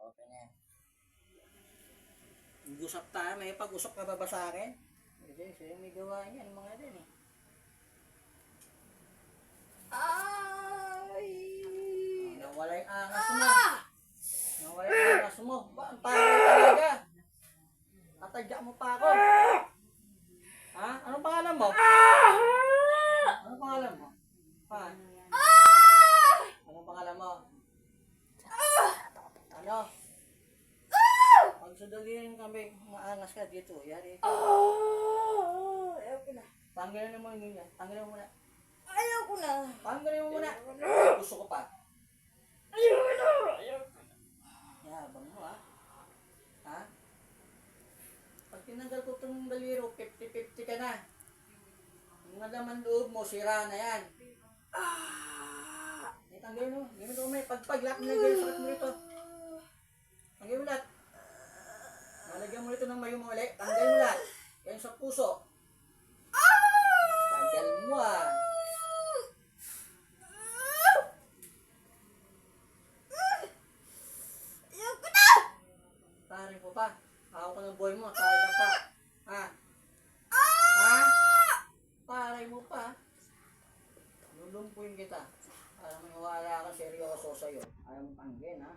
Okay na yan. Mag-usap tayo. May pag-usap ka ba ba sa akin? Kasi siya may gawa yan. Mga din eh. Ay! Nawala yung angas mo. Nawala yung angas mo. Ba, ang taray talaga. Tatadya mo pa ako. Ha? Anong pangalan mo? Anong pangalan mo? Ha? Anong pangalan mo? Ano? Pag sudagin kami, maangas ka dito. Yari. Ayaw ko na. Tanggalin mo yung ganyan. Tanggalin mo muna. Ayaw ko na. Tanggalin mo muna. Gusto ko pa. Ayaw ko na. Ayaw ko na. Yabang mo ha. Ha? Pag tinanggal ko itong daliro, 50-50 ka na. Yung laman loob mo, sira na yan. Tanggalin mo. Ganito mo may pagpag-lock na ganyan. Sakit mo rito. Tanggalin mo lahat. Nalagyan mo rito ng mayo mo ulit. Tanggalin mo lahat. Yan sa puso. Tanggal mo ah. Ayaw ko na. Tarin ko pa. Ako ko ng boy mo. Tarin ka pa. Ha? Ha? Tarin mo pa. Lulumpuin kita. Para maniwala ka seryoso sa'yo. Ayaw mo tanggin ha.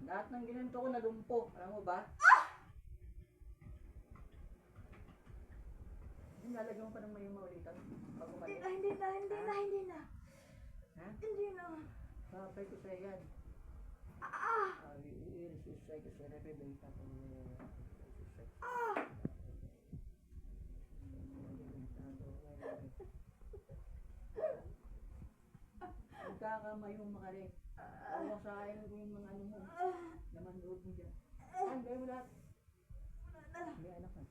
Lahat ng ginanto ko nalumpo. Alam mo ba? Lalagyan mo pa ng mayuma ulitan. Pag umalis. Hindi na. Ha? Hindi na. Sapay ko sa'yo yan. Iirisisay ko sa'yo. Rebebenta ko. Magkakamayuma ka rin. Huwag sa akin ko yung mga ano mo. Naman loob mo dyan. Gawin mo lahat. May anak ka.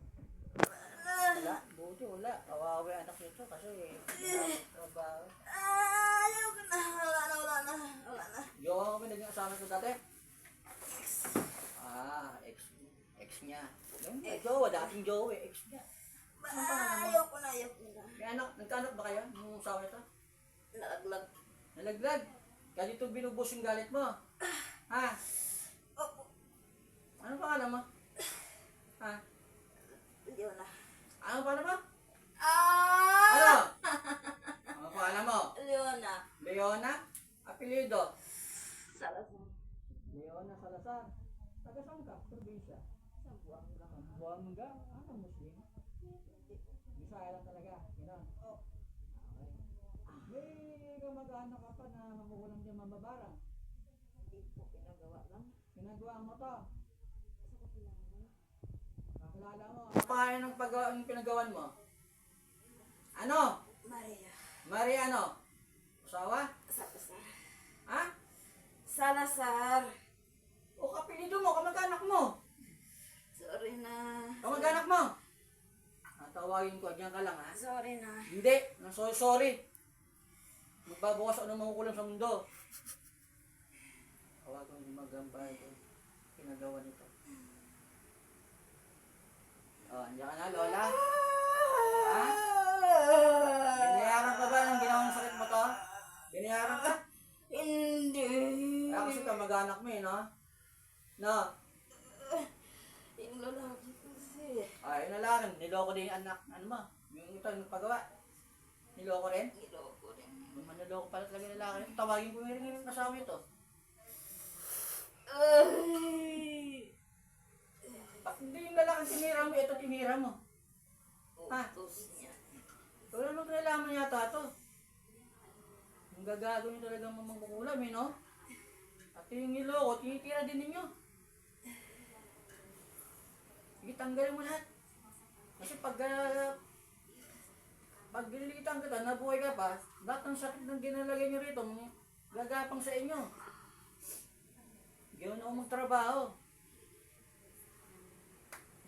Wala. Buti wala. Kawawi anak nito kasi trabaho. Ayaw ko na. Wala na. Jowa ko pinaging asawa ko dati? Ex niya. Yung jowa, dating jowa eh, ex niya. Ayaw ko na. May anak, nagkaanak ba kayo? Nung asawa ito? Nalaglag. Nalaglag. Kaya dito binubos yung galit mo. Ha? Opo. Ano pangalan mo? Ha? Hindi na. Ano pangalan mo? Ano? Ano pangalan mo? Leona. Leona? Apelido? Salazar. Leona Salazar. Taga saan ka? Probinsya? Buanga? Ano Muslim? Bisaya lang talaga. Gano'n? Okay. May kamag-anak ka pa na makukulang dyan mababarang. Hindi po pinagawa lang. Ginagawa mo to. Kakilala mo. Paano ng pinagawan mo? Ano? Maria. Maria ano? Asawa? Salazar. Ha? Salazar. O kapilido mo, kamag-anak mo. Sorry na. Kamag-anak mo. Tawagin ko, diyan ka lang ha. Sorry na. Hindi, sorry. Magbabawas ako ng makukulam sa mundo. Tawagan ko magambay ito. Pinagawa nito. Andiyan ka na, Lola? Ha? Binayaran ka ba ng ginawang sakit mo to? Binayaran ka? Hindi. Kaya kasi kamag-anak mo eh, no? No? Yung lalaki kasi. Ay, yun na lang. Niloko din yung anak. Ano mo? Yung ito, yung pagawa. Niloko rin? Niloko rin. Manloloko pala talaga yung lalaki. Tawagin ko rin yung kasama ito. Hindi yung lalaki tinira mo, ito tinira mo. Ha? Utos niya. Wala nang kinalaman yata ito. Yung gagago nyo talagang mamangkukulam eh, no? At yung niloko, tinitira din ninyo. Sige, tanggalin mo lahat. Kasi pag ginilitan kita, nabuhay ka pa, lahat ng sakit ng ginalagay nyo rito, gagapang sa inyo. Gawin ako magtrabaho.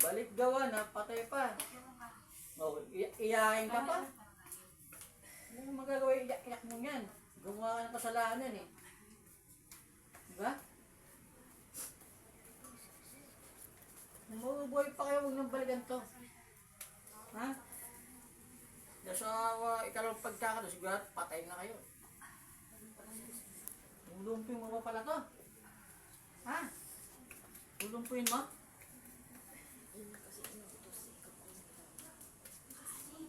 Balik gawa na, patay pa. O, iyakin ka pa. Ano magagawa, iyak mo yan. Gumawa ka ng kasalanan eh. Diba? Mabubuhay pa kayo, huwag nang balikan to. Ha? Sa ikalawang pagkakano, siguro patay na kayo. Yung lumping mo pa pala to. Ha? Tulumpuin mo?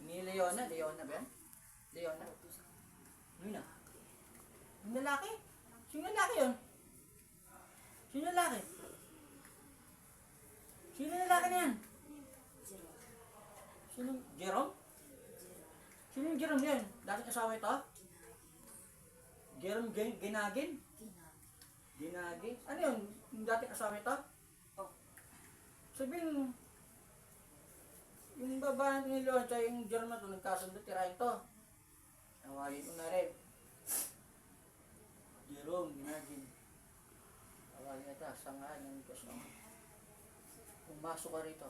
Ni Leona? Leona ba yan? Leona? Ano na? Yung lalaki? Sino lalaki yun? Sino lalaki? Sino lalaki na yan? Sino? Jerome? Sino yung Jerome yan? Dating asawa ito? Jerome Ginagin? Ginagin? Ano yun? Yung dating asawa ito? Sabihin, yung babae ni Leon tsaka yung Jerome na ito, nagkasundo, tirahin to. Nawagin ko na rin. Jerome Ginagin. Nawagin ito, sangaan yung kasama. Pumasok ka rito.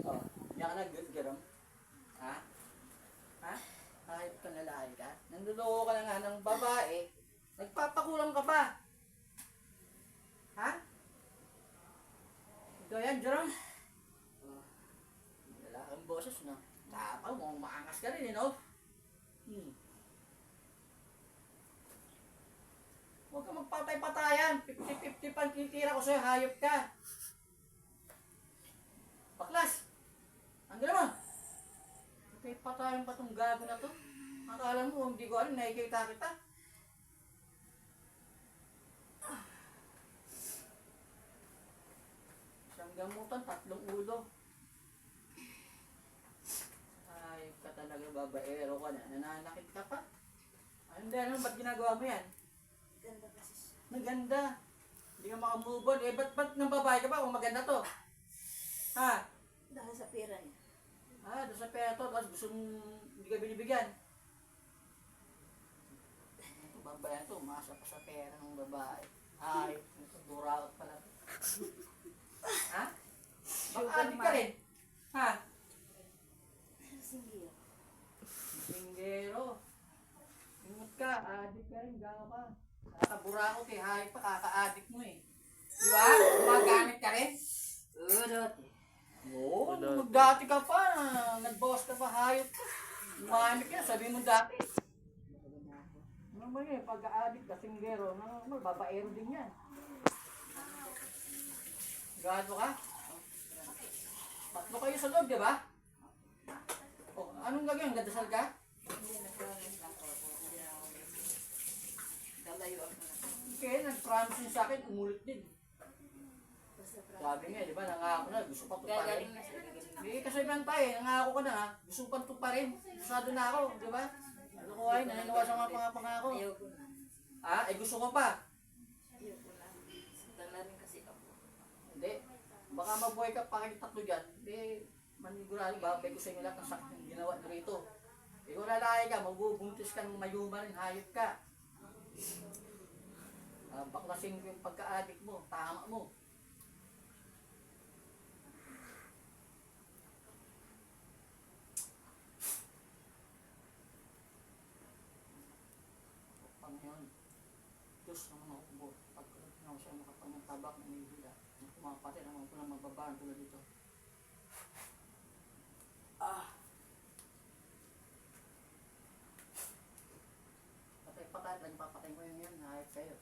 Oh, yan ka na, Jerome. Ha? Ha? Kahit ka nalahay ka? Nanduloko ka na nga ng babae, nagpapakulang ka pa. Ha? Ito yan, Jerome. Oh, lalakang boses, no? Tapang mo, maangas ka rin, no? Huwag ka magpatay-patayan. 50-50 pang titira ko sa'yo, hayop ka. Baklas! Ang gano'n mo? Patay-patayan pa tong gago na to. Akala mo, hindi ko alam, nakikita kita. Isang gamutan, 3 ulo. Ay, ka talaga, babaero ka na. Nananakit ka pa. Ano, ba't ginagawa mo yan? Ganda kasi siya. Maganda. Hindi ka makamove on. Eh, ba't ng babae ka ba kung maganda to? Ha? Dahil sa pera niya. Ah, doon sa pera to, tapos gusto mong hindi ka binibigyan. Babae to, umasa pa sa pera ng babae. Ay, durakot pala. Ha? Baka adik ka rin. Ha? Singgil. Singgero. Ingat ka, adik ka rin, gawa ka. Nakaburakot eh, hayop pa, kaka-adik mo eh. Di ba? Gumagamit ka rin? Udot. Oo, dati ka pa, nag-boss ka pa, hayop ka. Umamit ka, sabi mo dati. Ano ba yun, pag-aadik ka, singgero, babaero din yan. Gado ka? 3 kayo sa loob, di ba? O, anong gagawin, gadasal ka? Hindi, nag-promise lang ako. Hindi na ako. Dalayo ako na. Okay, nag-promise yun sa akin, umulit din. Basta promise. Sabi nga, di ba, nangako na, gusto pa tuparin. Gagaling na siya. Gagaling na. Hindi, kasabihan tayo, nangako ka na ha, gusto pa tuparin. Masado na ako, di ba? Ano ko ay, naniniwasa mga pangako. Ayaw ko na. Ah, eh gusto ko pa. Ayaw ko na. Sandal na rin kasi ako. Hindi. Baka mabuhay ka pa kayo 3 dyan. Hindi. Manigurado, babay ko sa inyo lahat ng sakit ng ginawa nyo rito. Eh kung lalaki ka, magbubuntis ka ng mayuma rin, hayop ka. Baklasin ko yung pagka-addict mo, tama mo. Panginoon, Diyos ng mga kubo, pagkalit na ako siya makapangtabak ng hila, mga kapatid ang mga pulang magbabaan tulad dito. Patay-patay, nagpapatay mo yun yan, nahayap sa'yo.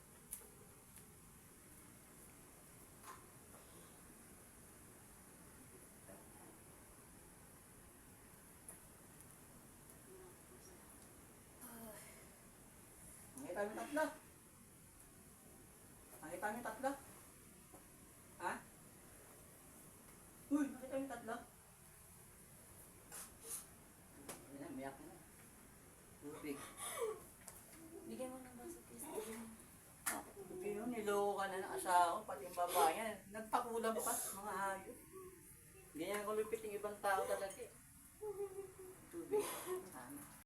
Nakita mo 3? Nakita mo 3? Ha? Uy, nakita mo 3? Ayan, miyak mo na. Tubig. Bigyan mo ng basa, please. Pero niloko ka na ng asawa ko, pati yung babae yan. Nagpakulam pa, mga hayop. Ganyan ko lupit yung ibang tao talaga eh. Tubig. Ano?